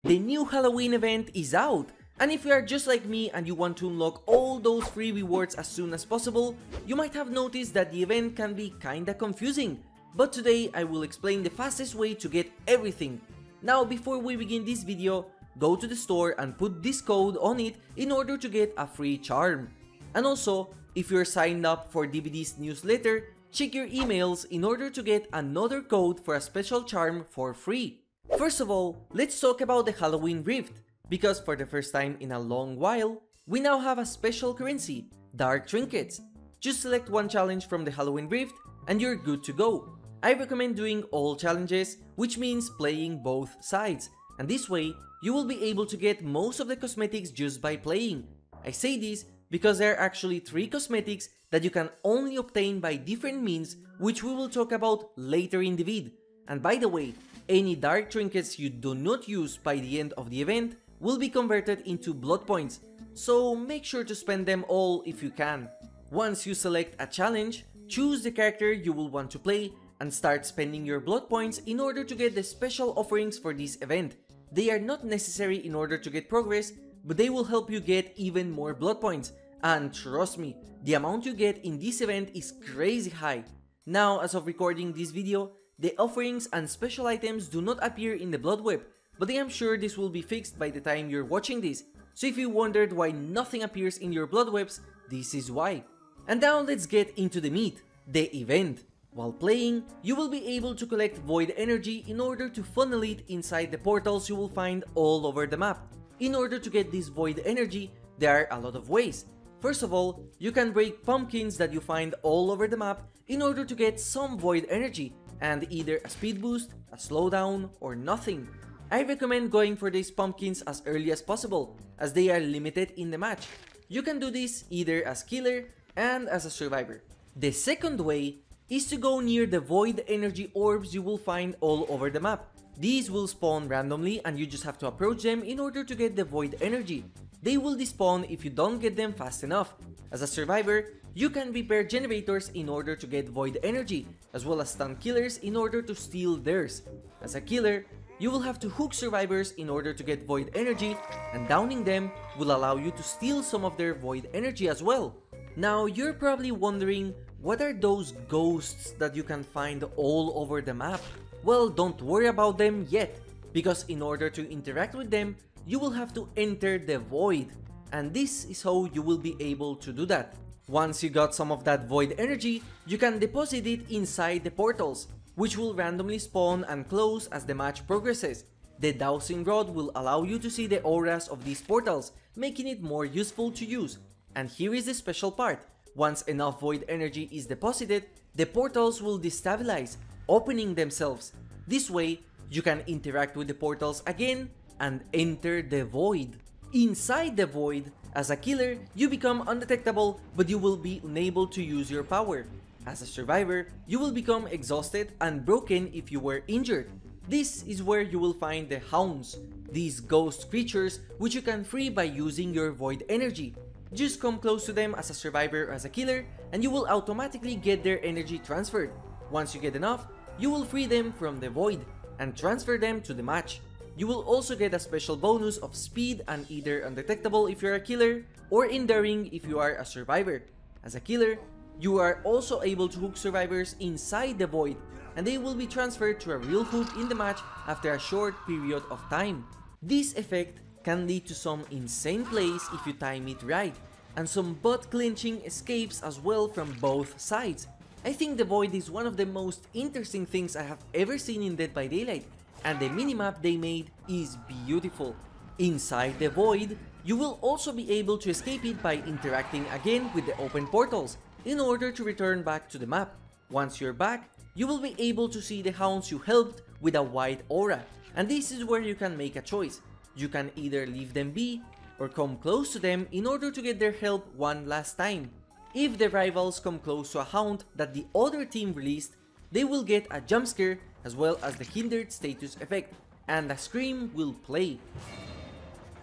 The new Halloween event is out, and if you are just like me and you want to unlock all those free rewards as soon as possible, you might have noticed that the event can be kinda confusing. But today I will explain the fastest way to get everything. Now before we begin this video, go to the store and put this code on it in order to get a free charm. And also, if you're signed up for DBD's newsletter, check your emails in order to get another code for a special charm for free. First of all, let's talk about the Halloween Rift, because for the first time in a long while, we now have a special currency, Dark Trinkets. Just select one challenge from the Halloween Rift and you're good to go. I recommend doing all challenges, which means playing both sides, and this way, you will be able to get most of the cosmetics just by playing. I say this because there are actually 3 cosmetics that you can only obtain by different means, which we will talk about later in the vid. And by the way, any dark trinkets you do not use by the end of the event will be converted into blood points, so make sure to spend them all if you can. Once you select a challenge, choose the character you will want to play and start spending your blood points in order to get the special offerings for this event. They are not necessary in order to get progress, but they will help you get even more blood points, and trust me, the amount you get in this event is crazy high. Now, as of recording this video, the offerings and special items do not appear in the Blood Web, but I am sure this will be fixed by the time you're watching this, so if you wondered why nothing appears in your Blood Webs, this is why. And now let's get into the meat, the event. While playing, you will be able to collect void energy in order to funnel it inside the portals you will find all over the map. In order to get this void energy, there are a lot of ways. First of all, you can break pumpkins that you find all over the map in order to get some void energy, and either a speed boost, a slowdown, or nothing. I recommend going for these pumpkins as early as possible, as they are limited in the match. You can do this either as killer and as a survivor. The second way is to go near the void energy orbs you will find all over the map. These will spawn randomly and you just have to approach them in order to get the void energy. They will despawn if you don't get them fast enough. As a survivor, you can repair generators in order to get void energy, as well as stun killers in order to steal theirs. As a killer, you will have to hook survivors in order to get void energy, and downing them will allow you to steal some of their void energy as well. Now you're probably wondering, what are those ghosts that you can find all over the map? Well, don't worry about them yet, because in order to interact with them, you will have to enter the void, and this is how you will be able to do that. Once you got some of that void energy, you can deposit it inside the portals, which will randomly spawn and close as the match progresses. The dowsing rod will allow you to see the auras of these portals, making it more useful to use. And here is the special part. Once enough void energy is deposited, the portals will destabilize, opening themselves. This way, you can interact with the portals again and enter the void. Inside the void, as a killer, you become undetectable, but you will be unable to use your power. As a survivor, you will become exhausted and broken if you were injured. This is where you will find the hounds, these ghost creatures which you can free by using your void energy. Just come close to them as a survivor or as a killer, and you will automatically get their energy transferred. Once you get enough, you will free them from the void and transfer them to the match. You will also get a special bonus of speed and either undetectable if you're a killer or enduring if you are a survivor. As a killer, you are also able to hook survivors inside the void, and they will be transferred to a real hook in the match after a short period of time. This effect can lead to some insane plays if you time it right, and some butt-clenching escapes as well from both sides. I think the void is one of the most interesting things I have ever seen in Dead by Daylight, and the minimap they made is beautiful. Inside the void, you will also be able to escape it by interacting again with the open portals in order to return back to the map. Once you're back, you will be able to see the hounds you helped with a white aura, and this is where you can make a choice. You can either leave them be or come close to them in order to get their help one last time. If the rivals come close to a hound that the other team released, they will get a jump scare as well as the hindered status effect, and a scream will play.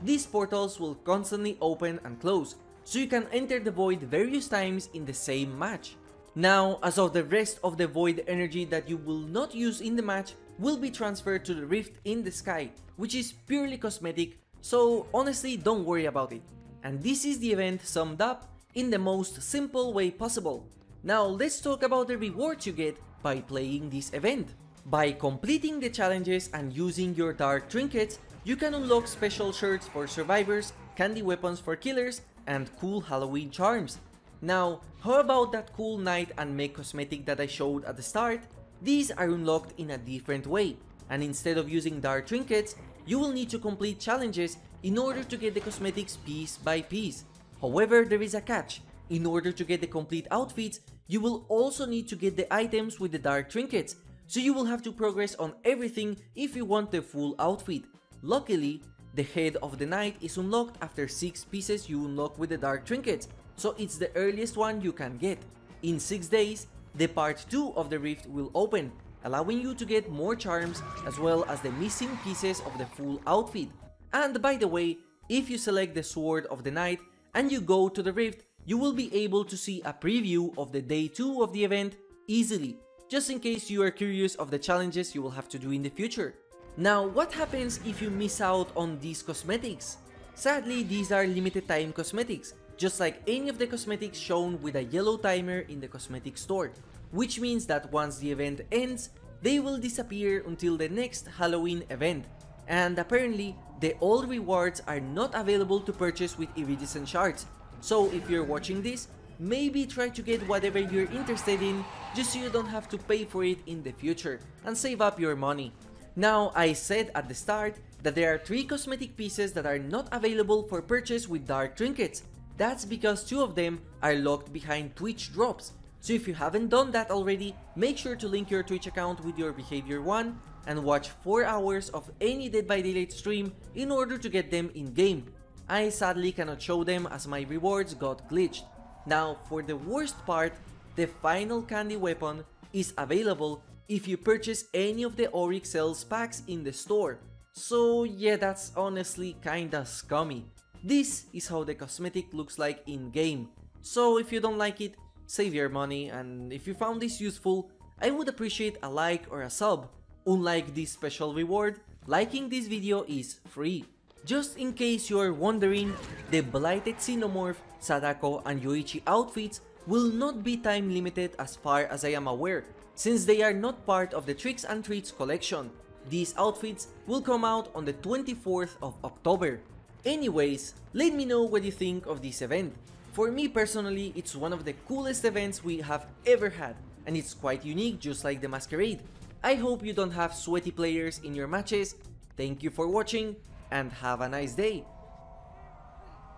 These portals will constantly open and close, so you can enter the void various times in the same match. Now, as of the rest of the void energy that you will not use in the match, will be transferred to the rift in the sky, which is purely cosmetic, so honestly don't worry about it. And this is the event summed up in the most simple way possible. Now let's talk about the rewards you get by playing this event. By completing the challenges and using your dark trinkets, you can unlock special shirts for survivors, candy weapons for killers, and cool Halloween charms. Now, how about that cool night and make cosmetic that I showed at the start? These are unlocked in a different way, and instead of using dark trinkets, you will need to complete challenges in order to get the cosmetics piece by piece. However, there is a catch. In order to get the complete outfits, you will also need to get the items with the dark trinkets, so you will have to progress on everything if you want the full outfit. Luckily, the head of the night is unlocked after 6 pieces you unlock with the dark trinkets, so it's the earliest one you can get. In 6 days, the part 2 of the rift will open, allowing you to get more charms as well as the missing pieces of the full outfit. And by the way, if you select the sword of the night and you go to the rift, you will be able to see a preview of the day 2 of the event easily, just in case you are curious of the challenges you will have to do in the future. Now, what happens if you miss out on these cosmetics? Sadly, these are limited time cosmetics, just like any of the cosmetics shown with a yellow timer in the cosmetic store, which means that once the event ends, they will disappear until the next Halloween event. And apparently, the old rewards are not available to purchase with iridescent shards, so if you're watching this, maybe try to get whatever you're interested in, just so you don't have to pay for it in the future, and save up your money. Now, I said at the start that there are 3 cosmetic pieces that are not available for purchase with dark trinkets. That's because 2 of them are locked behind Twitch drops. So if you haven't done that already, make sure to link your Twitch account with your behavior 1 and watch 4 hours of any Dead by Daylight stream in order to get them in game. I sadly cannot show them as my rewards got glitched. Now, for the worst part, the final candy weapon is available if you purchase any of the Oryx Cells packs in the store. So yeah, that's honestly kinda scummy. This is how the cosmetic looks like in game. So if you don't like it, save your money, and if you found this useful, I would appreciate a like or a sub. Unlike this special reward, liking this video is free. Just in case you are wondering, the Blighted Xenomorph, Sadako and Yoichi outfits will not be time limited as far as I am aware, since they are not part of the Tricks and Treats collection. These outfits will come out on the 24th of October. Anyways, let me know what you think of this event. For me personally, it's one of the coolest events we have ever had, and it's quite unique just like the Masquerade. I hope you don't have sweaty players in your matches. Thank you for watching, and have a nice day.